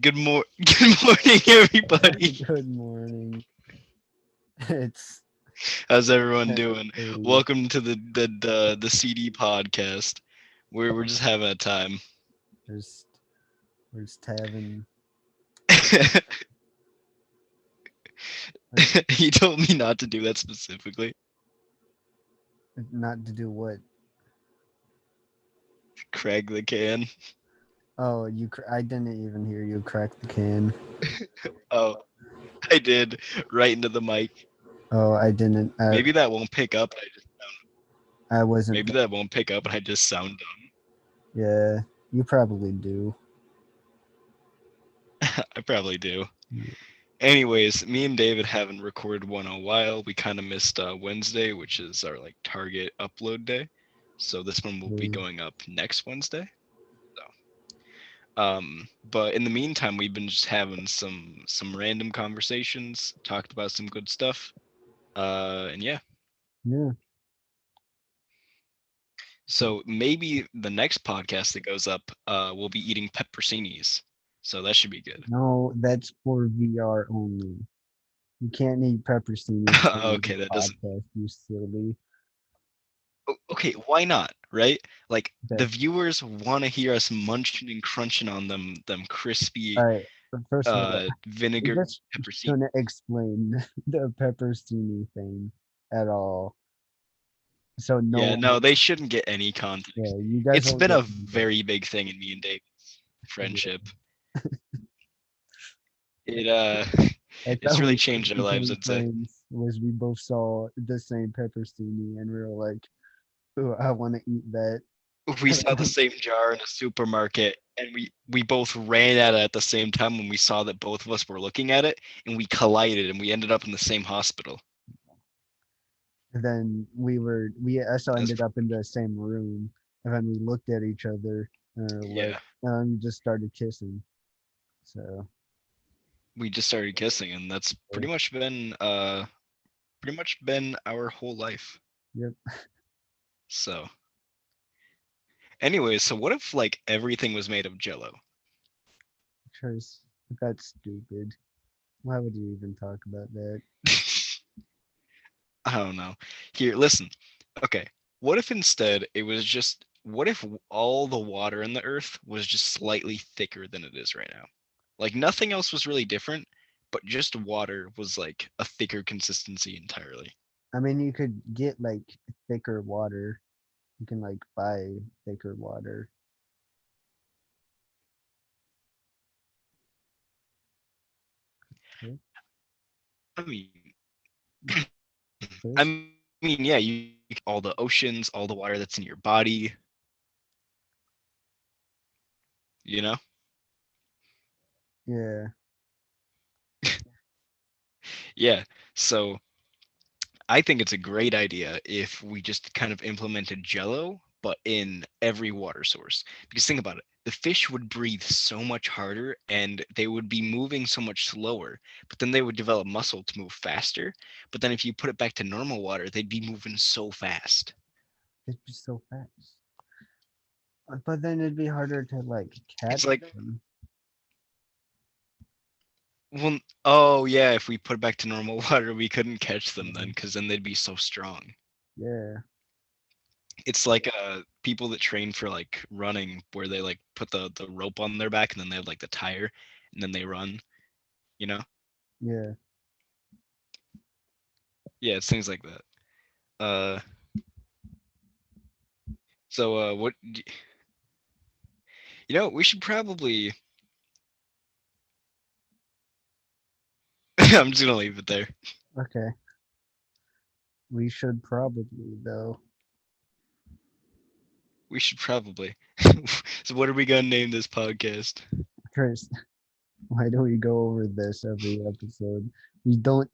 Good morning, everybody. Good morning. It's How's everyone doing? 10:30. Welcome to the CD podcast. We're just having a time. We're just, we're just having we're- He told me not to do that specifically. not to do what? Craig the can. Oh, I didn't even hear you crack the can. Oh, I did right into the mic. Oh, I didn't. Maybe that won't pick up. I wasn't. Maybe that won't pick up, and I just sound Yeah, you probably do. dumb. I probably do. Yeah. Anyways, me and David haven't recorded one in a while. We kind of missed Wednesday, which is our like target upload day. So this one will be going up next Wednesday. But in the meantime, we've been just having some random conversations, talked about some good stuff. And yeah. Yeah. So maybe the next podcast that goes up, we'll be eating pepperoncinis. So that should be good. No, that's for VR only. You can't eat pepperoncinis during the Okay, that doesn't. podcast. You silly. Okay, why not? Right? Like the Okay. viewers want to hear us munching and crunching on them All crispy right. But first of all, we vinegar just pepperoni. gonna explain the pepperoni thing at all. So no Yeah, one, no, they shouldn't get any yeah, context. you guys It's won't been get a anything. very big thing in me and David's friendship. Yeah. It That's it's how really we changed first our lives, became I'd say. friends. Was we both saw the same pepperoni and we were like, "Oh, I want to eat that." We saw the same jar in a supermarket and we both ran at it at the same time when we saw that both of us were looking at it and we collided and we ended up in the same hospital. And then we also That's ended up in the same room, and then we looked at each other and were like, yeah. we just started kissing. So We just started kissing and that's yeah. pretty much been our whole life. Yep. So anyways, so what if like everything was made of jello? Because that's stupid. Why would you even talk about that? I don't know. Here, listen. Okay. What if instead it was just what if all the water in the earth was just slightly thicker than it is right now? Like nothing else was really different, but just water was like a thicker consistency entirely. I mean, you could get like thicker water. You can like buy thicker water. Okay. I mean, I Chris? mean, yeah, you all the oceans, all the water that's in your body, you know? Yeah. Yeah. So I think it's a great idea if we just kind of implemented Jello, but in every water source. Because think about it, the fish would breathe so much harder and they would be moving so much slower, but then they would develop muscle to move faster. But then if you put it back to normal water, they'd be moving so fast. It'd be so fast. But then it'd be harder to like It's catch like, them. well, oh yeah, if we put it back to normal water, we couldn't catch them then Yeah. because then they'd be so strong. Yeah. It's like people that train for like running where they like put the rope on their back and then they have like the tire and then they run, you know? Yeah. Yeah, it's things like that. Uh so we should probably I'm just gonna leave it there. Okay. We should probably though. We should probably. So what are we gonna name this podcast? Chris, why do we go over this every episode? We don't.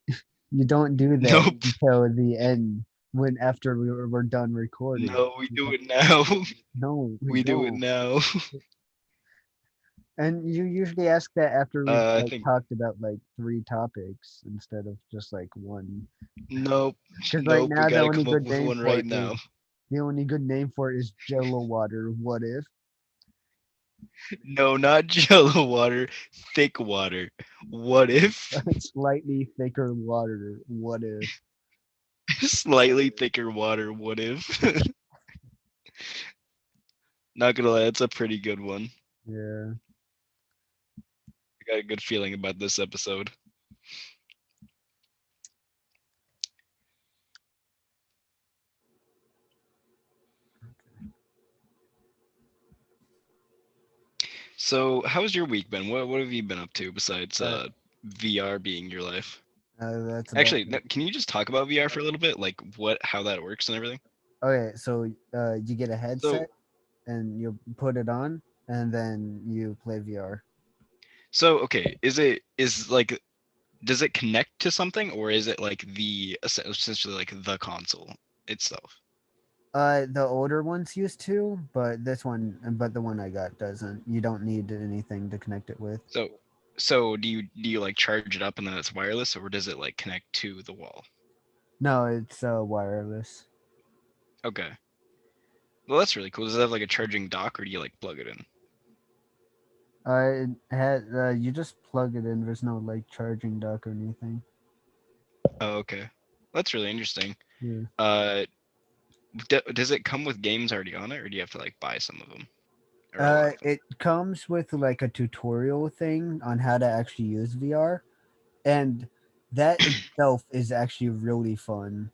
You don't do that Nope. until the end when after we're done recording. No, we do it now. No, we We do it don't. now. And you usually ask that after we've I like think talked about like three topics instead of just like one. nope. Because right Nope, we now the gotta only come up good with name one for right it is now. the only good name for it is Jello water. What if? No, not Jello water, thick water. What if Slightly thicker water. What if? slightly thicker water? What if? Not gonna lie, that's a pretty good one. Yeah. I got a good feeling about this episode. So, how's your week been? What have you been up to besides Uh, VR being your life? that's about Actually, no, can you just talk about VR for a little bit, like how that works and everything? okay. So you get a So, headset and you put it on, and then you play VR. okay, is like does it connect to something or is it like essentially like the console itself? The older ones used to, but but the one I got doesn't. You don't need anything to connect it with. So do you like charge it up and then it's wireless or does it like connect to the wall? No, it's wireless. Okay. Well, that's really cool. Does it have like a charging dock or do you like plug it in? It had you just plug it in. There's no like charging dock or anything. Oh, okay. That's really interesting. Yeah. Uh, does it come with games already on it or do you have to like buy some of them or a lot of them? It comes with like a tutorial thing on how to actually use VR, and that itself is actually really fun.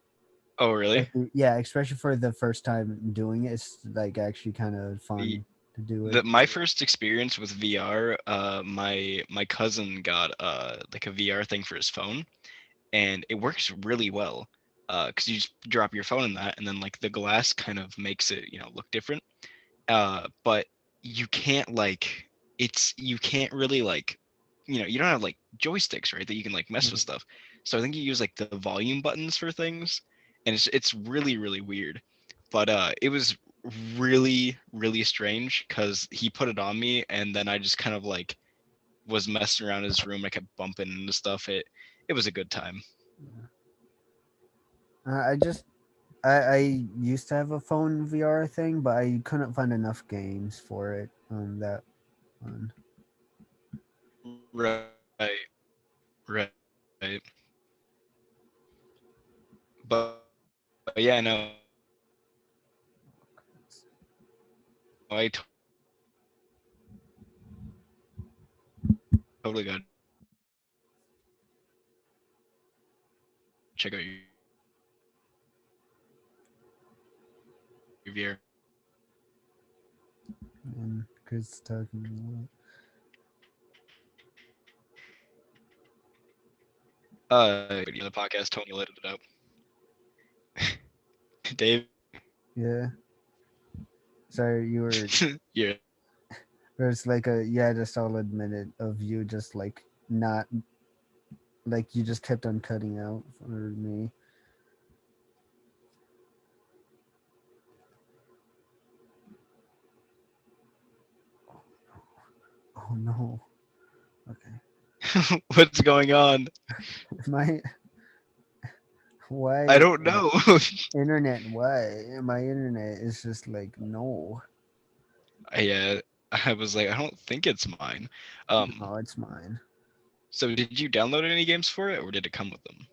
Oh, really? Yeah, especially for the first time doing it, it's like actually kind of The, fun to do it. my first experience with VR, my cousin got like a VR thing for his phone and it works really well. Because you just drop your phone in that and then like the glass kind of makes it, look different. But you can't like you can't really like you don't have like joysticks, right, that you can like mess with Yeah. stuff. So I think you use like the volume buttons for things and it's really really weird. But it was really really strange because he put it on me and then I just kind of like was messing around his room. I kept bumping into stuff. It was a good time. I just I used to have a phone VR thing, but I couldn't find enough games for it on that one. Right, right. But yeah, no, I totally got to check out your VR. And Chris talking The podcast, Tony lit it up. Dave, yeah. Sorry, you were yeah, there's like a you had a solid minute of you just like not like you just kept on cutting out for me. Oh no. Okay. what's going on? My I why don't know. internet why my internet is just like no. I was like, I don't think it's mine. Um, No, it's mine. so did you download any games for it, or did it come with them?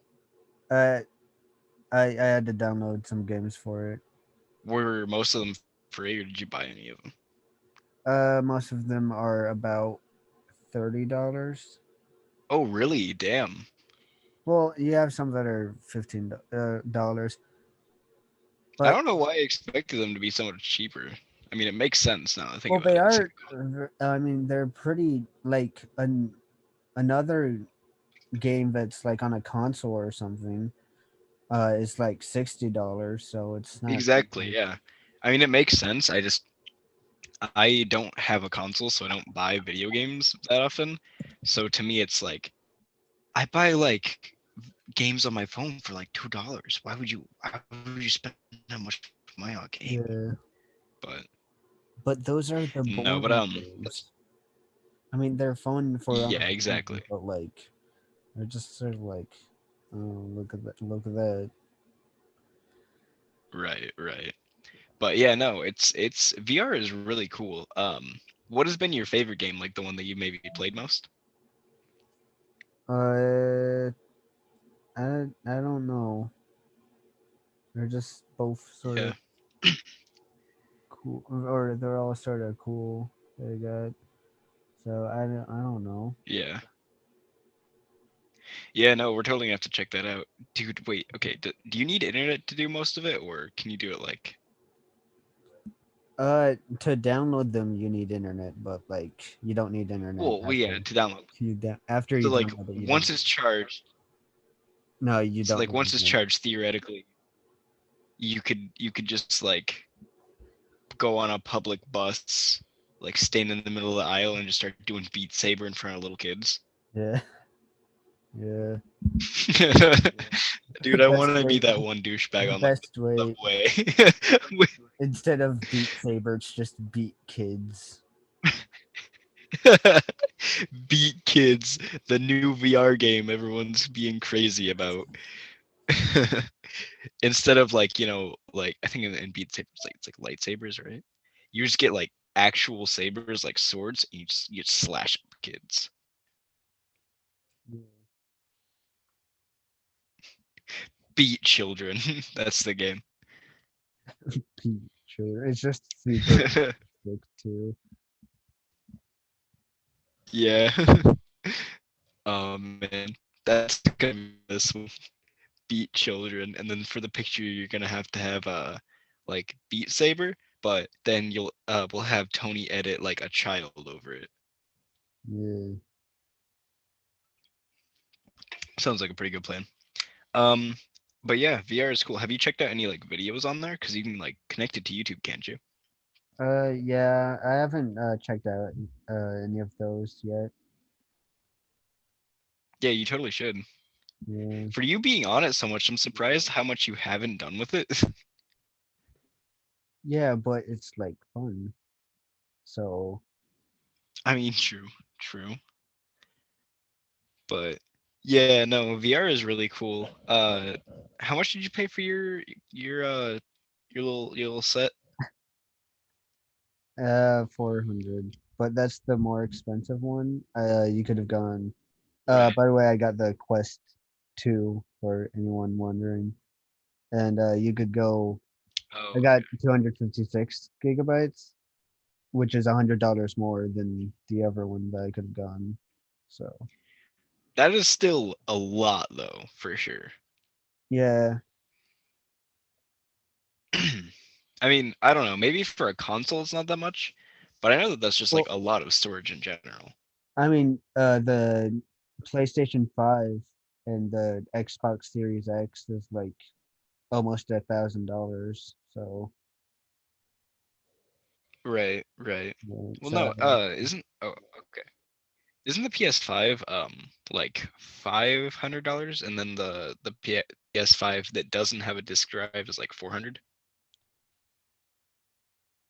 Uh I had to download some games for it. Were most of them free, or did you buy any of them? Most of them are about $30. Oh, really? Damn. Well, you have some that are $15 I but don't know why I expected them to be so much cheaper. I mean, it makes sense now that I think well, about they it. are. I mean, they're pretty like another game that's like on a console or something. Is like $60, so it's not. Exactly, yeah. I mean, it makes sense. I don't have a console, so I don't buy video games that often. So to me, it's like I buy like games on my phone for like $2. Why would you spend that much money on a game? Yeah, But but those are the no, but boring that's games. I mean, they're fun for yeah, other exactly. reasons, but like they're just sort of like, oh, look at that! Look at that! Right, right. But yeah, no, it's VR is really cool. what has been your favorite game? Like the one that you maybe played most? Uh, I don't know. They're just both sort Yeah. of cool, or they're all sort of cool. They got so I don't know. Yeah. Yeah, no, we're totally gonna have to check that out. Dude, wait, okay, do you need internet to do most of it, or can you do it like To download them, you need internet, but like you don't need internet well, yeah, to download. after So you like download it. You don't. once it's charged, No, you so don't like need once it's internet. charged, theoretically, you could just like go on a public bus, like stand in the middle of the aisle and just start doing Beat Saber in front of little kids. Yeah, yeah. Dude, I Best want to be way. that one douchebag on like Best the way. subway. Instead of Beat Saber, it's just Beat Kids. Beat Kids, the new VR game everyone's being crazy about. Instead of like, like I think in Beat Saber it's like lightsabers, right? You just get like actual sabers, like swords, and you just slash up kids. Yeah. Beat children. That's the game. Beat Sure. It's just super quick too. Yeah. Oh man, that's gonna be this one. Beat children, and then for the picture you're gonna have to have like Beat Saber, but then we'll have Tony edit like a child over it. Yeah. Sounds like a pretty good plan. Um, but yeah, VR is cool. Have you checked out any like videos on there? Because you can like connect it to YouTube, can't you? Yeah. I haven't checked out any of those yet. Yeah, you totally should. Yeah. For you being on it so much, I'm surprised how much you haven't done with it. Yeah, but it's like fun. So I mean, true, true. But yeah, no, VR is really cool. How much did you pay for your little set? 400. But that's the more expensive one. You could have gone. Right. By the way, I got the Quest 2 for anyone wondering. And you could go. I Oh, got 256 gigabytes, which is $100 more than the other one that I could have gone. So that is still a lot though, for sure. yeah, I mean, I don't know. Maybe for a console, it's not that much, but I know that that's just like well, a lot of storage in general. I mean, the PlayStation 5 and the Xbox Series X is like almost $1,000. So Right, right. yeah, Well, so no, isn't oh okay. Isn't the PS5 like $500 and then the PS5 that doesn't have a disk drive is like 400?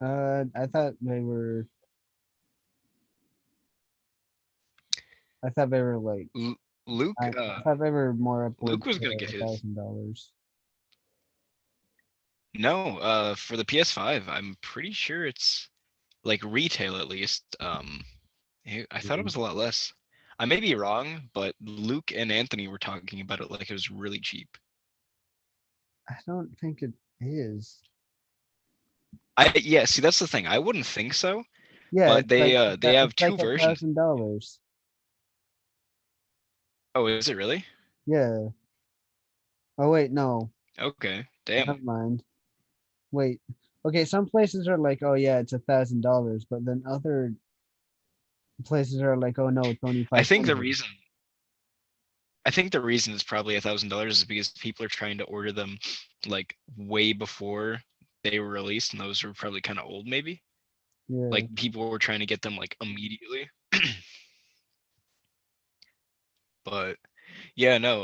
I thought they were. I thought they were like. Luke I thought they were more Luke upwards was to gonna get his. $1,000. No, for the PS5, I'm pretty sure it's like retail at least. I thought it was a lot less. I may be wrong, but Luke and Anthony were talking about it like it was really cheap. I don't think it is. Yeah, see that's the thing. I wouldn't think so, Yeah, but they have it's like two a versions. thousand dollars. Oh, is it really? Yeah. Oh wait, no, Okay. never Damn. mind. Wait. Okay, some places are like, oh yeah, it's $1,000, but then other places are like, oh no, it's only I five think the hundred. reason I think the reason it's probably $1,000 is because people are trying to order them like way before they were released, and those were probably kind of old, maybe. Yeah. Like people were trying to get them like immediately. But yeah, no,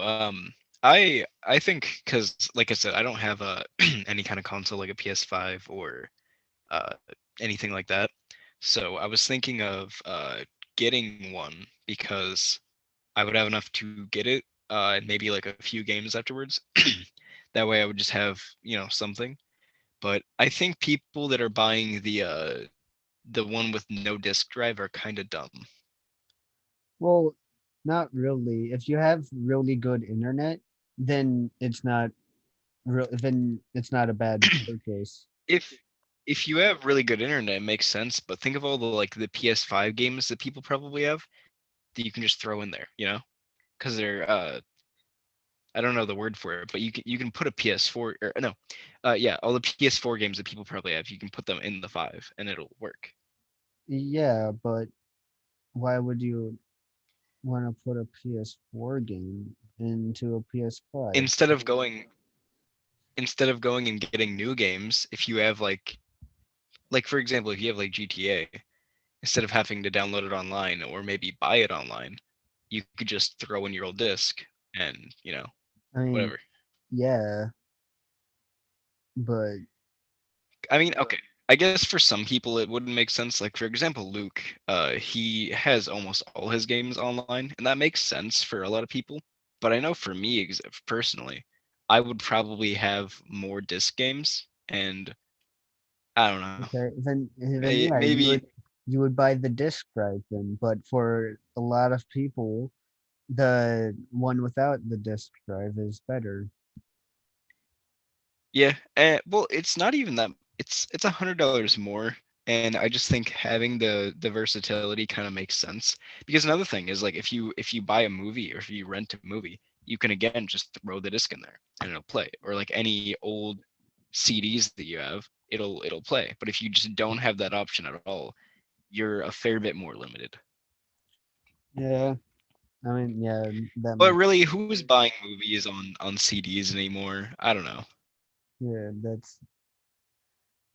I think because like I said, I don't have a any kind of console like a PS5 or uh anything like that. So I was thinking of getting one because I would have enough to get it and maybe like a few games afterwards. That way I would just have, something. But I think people that are buying the one with no disk drive are kind of dumb. Well, not really. If you have really good internet, then it's not real. Then it's not a bad purchase. If if you have really good internet, it makes sense. But think of all the like the PS5 games that people probably have that you can just throw in there, because they're I don't know the word for it, but you can put a PS4 or no, yeah, all the PS4 games that people probably have, you can put them in the five and it'll work. Yeah, but why would you want to put a PS4 game into a PS5? Instead of going instead of going and getting new games, if you have like for example, if you have like GTA, instead of having to download it online or maybe buy it online, you could just throw in your old disc and I mean, whatever. yeah, but I mean, okay. I guess for some people it wouldn't make sense. Like for example, Luke, he has almost all his games online, and that makes sense for a lot of people. But I know for me personally, I would probably have more disc games, and I don't know. okay, then yeah, Maybe you would buy the disc drive then. But for a lot of people, the one without the disc drive is better. yeah. Well, it's not even that. It's $100 more, and I just think having the versatility kind of makes sense. Because another thing is like if you buy a movie or if you rent a movie, you can again just throw the disc in there and it'll play. Or like any old CDs that you have, it'll play. But if you just don't have that option at all, you're a fair bit more limited. Yeah, I mean, yeah, that But makes really, who's buying movies on CDs anymore? I don't know. yeah,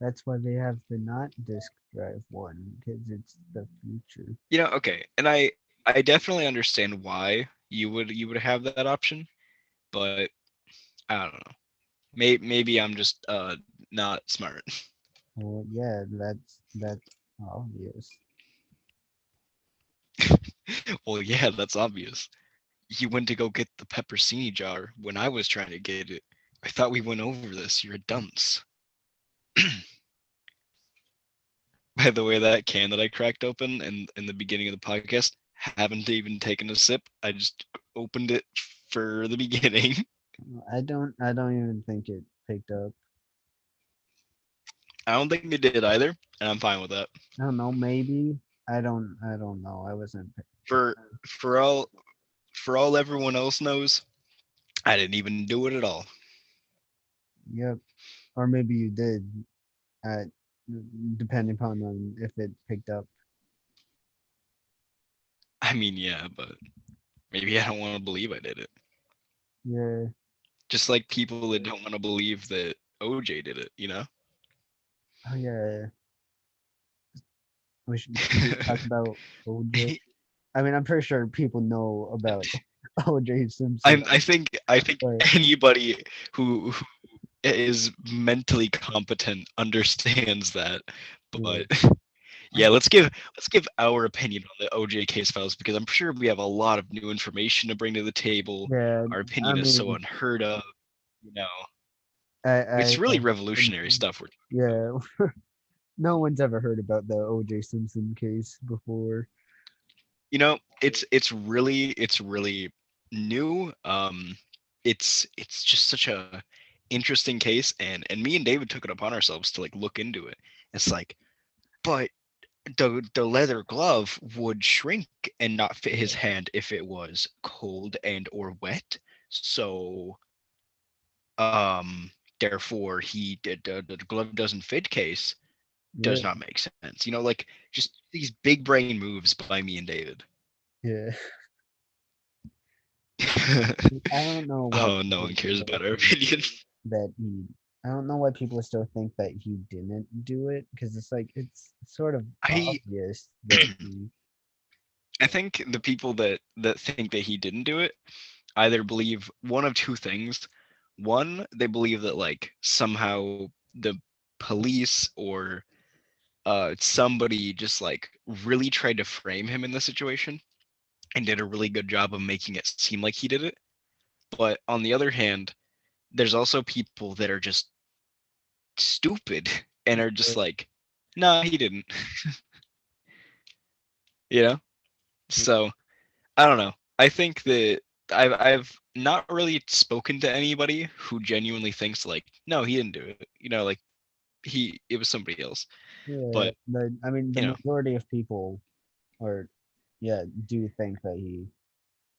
that's why they have the not disc drive one because it's the future. Okay, and I definitely understand why you would have that option, but I don't know. Maybe I'm just not smart. Well, yeah, that's obvious. Well, yeah, that's obvious. You went to go get the pepperoni jar when I was trying to get it. I thought we went over this. You're a dunce. By the way, that can that I cracked open in the beginning of the podcast, haven't even taken a sip. I just opened it for the beginning. I don't even think it picked up. I don't think it did either, and I'm fine with that. I don't know, maybe. I don't know. I wasn't For for all for all everyone else knows, I didn't even do it at all. yep. Or maybe you did, uh depending upon on if it picked up. I mean, yeah, but maybe I don't want to believe I did it. Yeah. Just like people that don't want to believe that OJ did it. Oh yeah. Should we talk about OJ? I mean, I'm pretty sure people know about OJ Simpson, I think but anybody who is mentally competent understands that. yeah, But yeah, let's give our opinion on the OJ case files because I'm sure we have a lot of new information to bring to the table. yeah. Our I opinion is so mean, unheard of. You know, I it's really have, revolutionary stuff we're talking about. yeah. No one's ever heard about the OJ Simpson case before. It's really new. It's just such a interesting case, and me and David took it upon ourselves to like look into it. It's like, but the leather glove would shrink and not fit his Yeah, hand if it was cold and or wet. So therefore he did the glove doesn't fit case yeah, does not make sense. Like just these big brain moves by me and David. yeah. I don't know why Oh, no people one cares still about our think opinion. that he. I don't know why people still think that he didn't do it because it's like it's sort of I obvious that he. I think the people that think that he didn't do it either believe one of two things. One, they believe that like somehow the police or somebody just like really tried to frame him in the situation and did a really good job of making it seem like he did it. But on the other hand, there's also people that are just stupid and are just like No, he didn't. You know? So I don't know. I think that I've not really spoken to anybody who genuinely thinks like, no, he didn't do it. Like it was somebody else. Yeah, But I mean, the you know, majority of people, or yeah, do think that he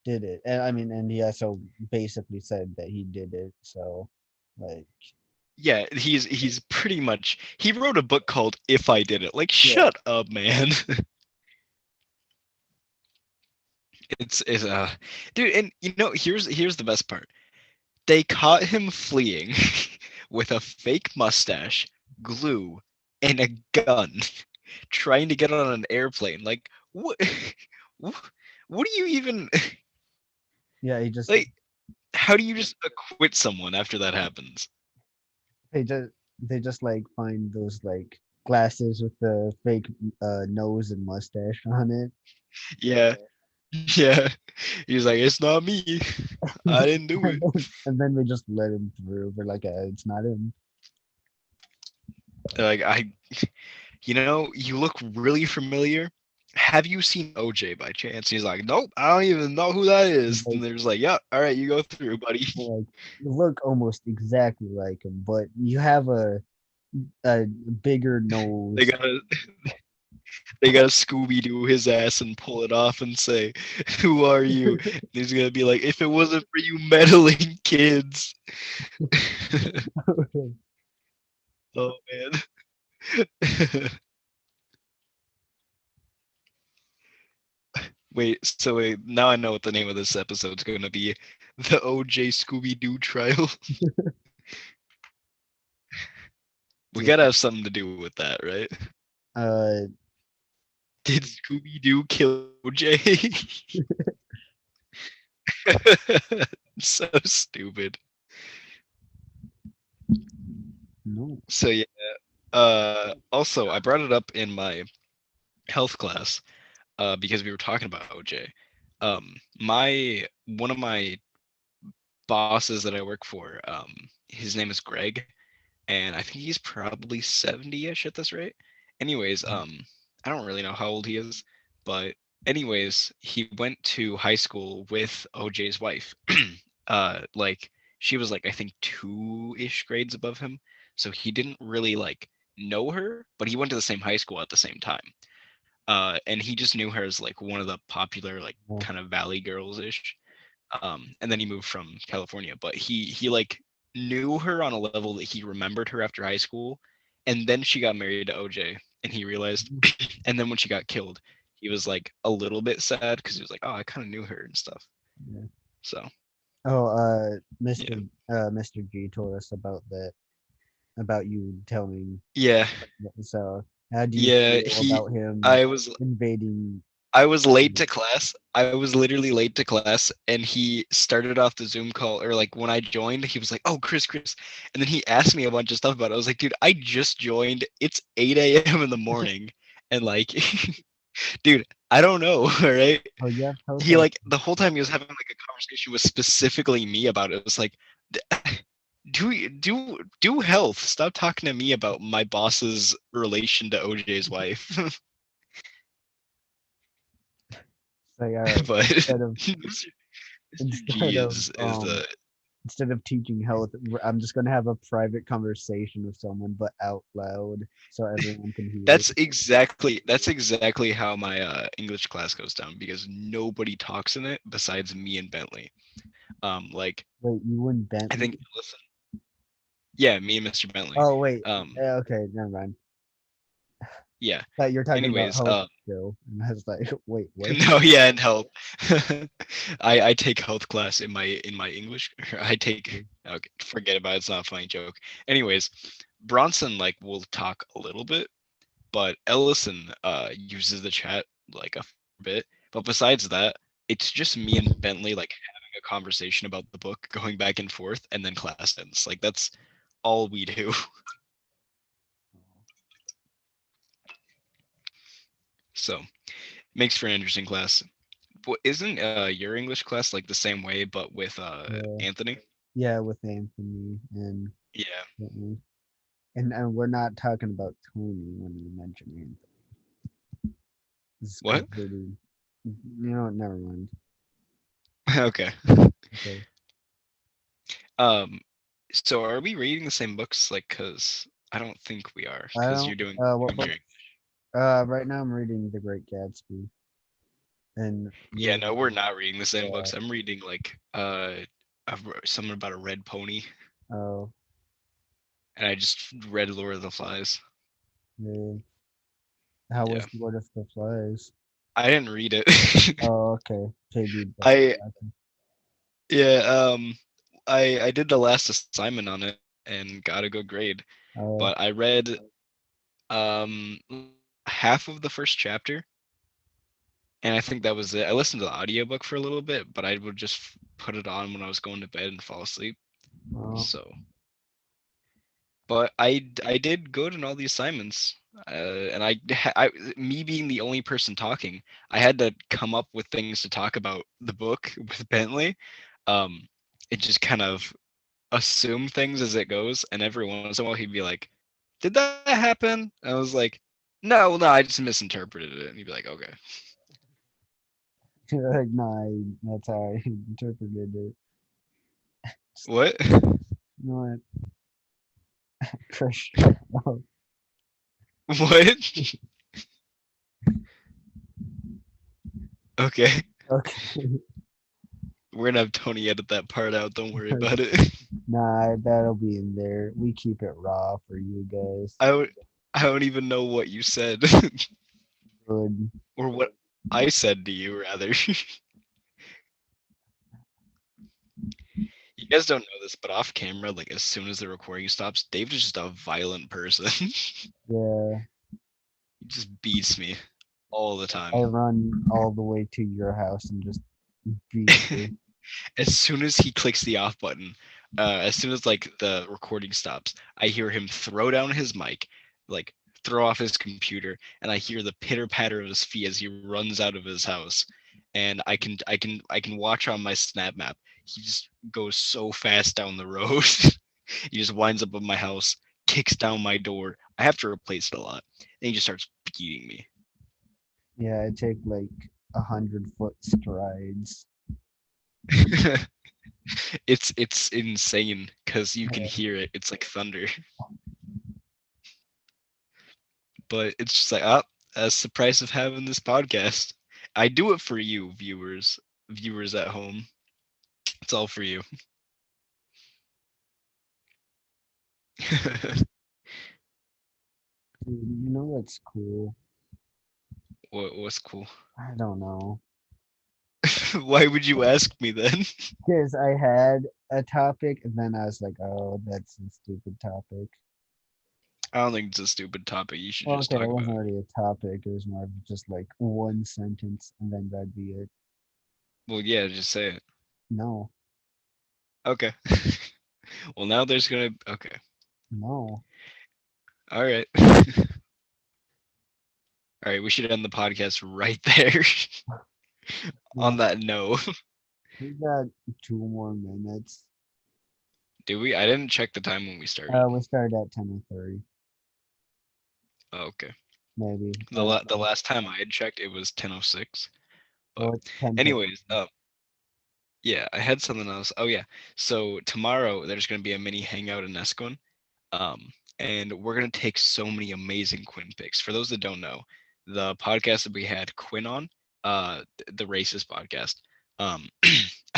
did it. And I mean, and he also basically said that he did it. So, like, yeah, he's pretty much he wrote a book called If I Did It. Like, yeah, shut up, man. It's dude, and here's the best part. They caught him fleeing with a fake mustache, glue, and a gun, trying to get on an airplane. Like, what? What do you even yeah, he just like? How do you just acquit someone after that happens? they just they just like find those like glasses with the fake nose and mustache on it. Yeah, yeah. He's like, it's not me. I didn't do it. And then we just let him through. We're like, it's not him. Like you look really familiar. Have you seen OJ by chance? He's like, nope, I don't even know who that is. Like, And there's like, yeah, all right, you go through, buddy. like you look almost exactly like him, but you have a bigger They nose. gotta they gotta Scooby Doo his ass and pull it off and say, "Who are you?" And he's gonna be like, "If it wasn't for you meddling kids." Oh man. Wait, now I know what the name of this episode's gonna be. The OJ Scooby Doo trial. We Yeah. gotta have something to do with that, right? Uh, Did Scooby Doo kill OJ? So stupid. no. So yeah. Also, I brought it up in my health class because we were talking about OJ. My one of my bosses that I work for, his name is Greg, and I think he's probably 70-ish at this rate. Anyways, I don't really know how old he is, but anyways, he went to high school with OJ's wife. Like she was like I think 2-ish grades above him, so he didn't really like know her, but he went to the same high school at the same time. And he just knew her as like one of the popular like No. kind of valley girls ish. And then he moved from California, but he like knew her on a level that he remembered her after high school, and then she got married to OJ, and he realized, and then when she got killed, he was like a little bit sad because he was like, oh, I kind of knew her and stuff. Yeah. So Oh, yeah, Mr. G told us about that, about you telling. yeah, So, how do you yeah. feel about him I was invading? I was late to class. I was literally late to class, and he started off the Zoom call, or like when I joined, he was like, "Oh, Chris," and then he asked me a bunch of stuff about it. I was like, "Dude, I just joined. It's 8 a.m. in the morning, and like, dude, I don't know, all right." Oh, yeah, health. He like the whole time he was having like a conversation with specifically me about it. It was like, do health. Stop talking to me about my boss's relation to OJ's wife. Say, all right, But instead of Mr. instead G of is the instead of teaching health, I'm just gonna have a private conversation with someone, but out loud, so everyone can hear. that's exactly how my English class goes down because nobody talks in it besides me and Bentley. Like Wait, you wouldn't I Bentley? think listen, yeah, me and Mr. Bentley. Oh, wait. Um, Okay, never mind. yeah. Thought you were talking about Anyways, health still, and I was like, wait, what? no, yeah, and health. I take health class in my English. I take okay, forget about it. It's not a funny joke. Anyways, Bronson like will talk a little bit, but Ellison uses the chat like a bit. But besides that, it's just me and Bentley like having a conversation about the book, going back and forth, and then class ends. Like that's all we do. So makes for an interesting class. Isn't your English class like the same way but with Yeah, Anthony? yeah, with Anthony and Yeah. Bentley. And we're not talking about Tony when we mention Anthony. This is What? completely. Never mind. Okay. Okay. Um, so are we reading the same books? Like, cause I don't think we are, I cause don't. you're doing What book? junior. Right now I'm reading The Great Gatsby, and Yeah, you're. no, we're not reading the same Yeah. books. I'm reading like something about a red pony, Oh, and I just read Lord of the Flies. yeah. How Yeah, was Lord of the Flies? I didn't read it. Oh, okay. JD. I Okay. yeah, I did the last assignment on it and got a good grade, Oh, but I read um half of the first chapter, and I think that was it. I listened to the audiobook for a little bit, but I would just put it on when I was going to bed and fall asleep. oh, So, but I did good in all the assignments, and me being the only person talking, I had to come up with things to talk about the book with Bentley. Um, it just kind of assume things as it goes, and every once in a while he'd be like, "Did that happen?" And I was like, "No, no, I just misinterpreted it." And he'd be like, "Okay, like, no, that's how I interpreted it. what? You know what? Crush. Oh, What?" Okay, okay. we're gonna have Tony edit that part out. Don't worry about it. Nah, that'll be in there. We keep it raw for you guys. I don't, I don't even know what you said, Good. or what I said to you, rather. You guys don't know this, but off camera, like as soon as the recording stops, Dave is just a violent person. He Yeah, just beats me all the I time. run all the way to your house and just beat you. As soon as he clicks the off button, as soon as like the recording stops, I hear him throw down his mic, like throw off his computer, and I hear the pitter patter of his feet as he runs out of his house. And I can watch on my snap map. He just goes so fast down the road. He just winds up at my house, kicks down my door. I have to replace it a lot. And he just starts beating me. Yeah, I take like 100-foot strides. It's insane because you can hear it. It's like thunder. But it's just like, oh, that's the price of having this podcast. I do it for you, viewers at home. It's all for you. Dude, you know what's cool? What's cool? I don't know. Why would you ask me then? Because I had a topic and then I was like, oh, that's a stupid topic. I don't think it's a stupid topic. You should Well, just okay, it talk about wasn't it. really a topic. It was more of just like one sentence and then that'd be it. Well, yeah, just say it. No, Okay. Well, now there's gonna. Okay. no. All right. All right. We should end the podcast right there. On No, that note, we got 2 more minutes. do we? I didn't check the time when we started. We started at 10:30, Oh, okay. maybe. The last time I had checked, it was 10:06. But Well, it's 10:30. anyways, yeah, I had something else. Oh yeah. So tomorrow there's gonna be a mini hangout in Escon. And we're gonna take so many amazing Quinn picks. For those that don't know, the podcast that we had Quinn on, the racist podcast, um,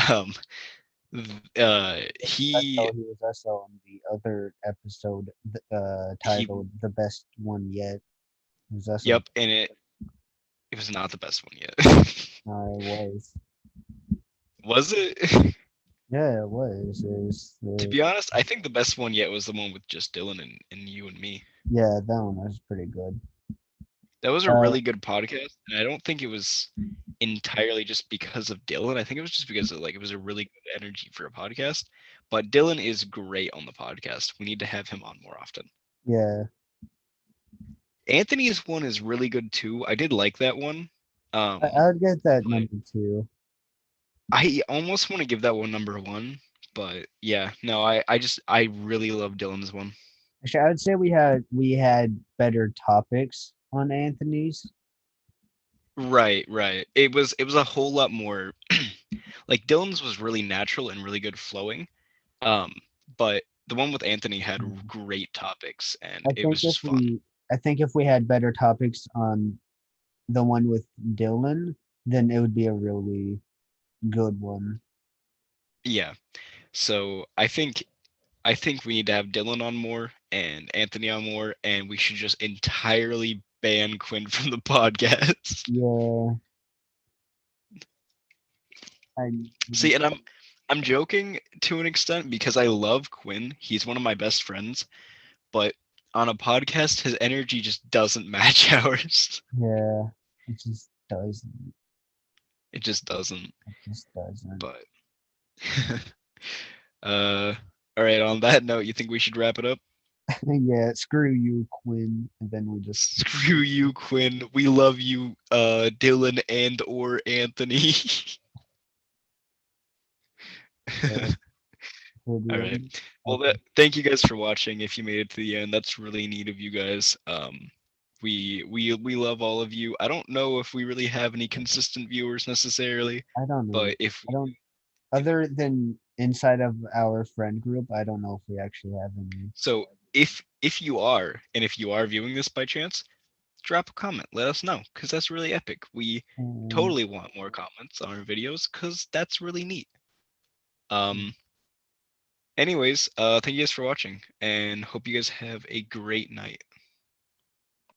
um, he He was also on the other episode he, titled "The Best One Yet." He was also. yep, and it was not the best one yet. I was. Was it? Yeah, it was. It was. To be honest, I think the best one yet was the one with just Dylan and you and me. Yeah, that one was pretty good. That was a Uh, really good podcast, and I don't think it was entirely just because of Dylan. I think it was just because of, like, it was a really good energy for a podcast. But Dylan is great on the podcast. We need to have him on more often. yeah, Anthony's one is really good too. I did like that one. I would get that But number 2. I almost want to give that one number one. But yeah, no, I really love Dylan's one. Actually, I would say we had better topics on Anthony's. Right. It was a whole lot more like Dylan's was really natural and really good flowing. Um, but the one with Anthony had Mm. great topics and I it think was if just fun. we I think if we had better topics on the one with Dylan, then it would be a really good one. Yeah. So I think we need to have Dylan on more and Anthony on more, and we should just entirely ban Quinn from the podcast. Yeah, I See, and I'm joking to an extent because I love Quinn. He's one of my best friends, but on a podcast, his energy just doesn't match ours. yeah, it just doesn't. It just doesn't. It just doesn't. But uh, all right. On that note, you think we should wrap it up? Yeah, screw you, Quinn. And then we just Screw you, Quinn. We love you, Dylan and or Anthony. uh, for All the right. end. Well, Okay, thank you guys for watching. If you made it to the end, that's really neat of you guys. We love all of you. I don't know if we really have any consistent viewers necessarily, I don't know. but if I we don't. Other than inside of our friend group, I don't know if we actually have any. so if you are and if you are viewing this by chance, drop a comment. Let us know because that's really epic. We Um, totally want more comments on our videos because that's really neat. Um. Anyways, thank you guys for watching and hope you guys have a great night.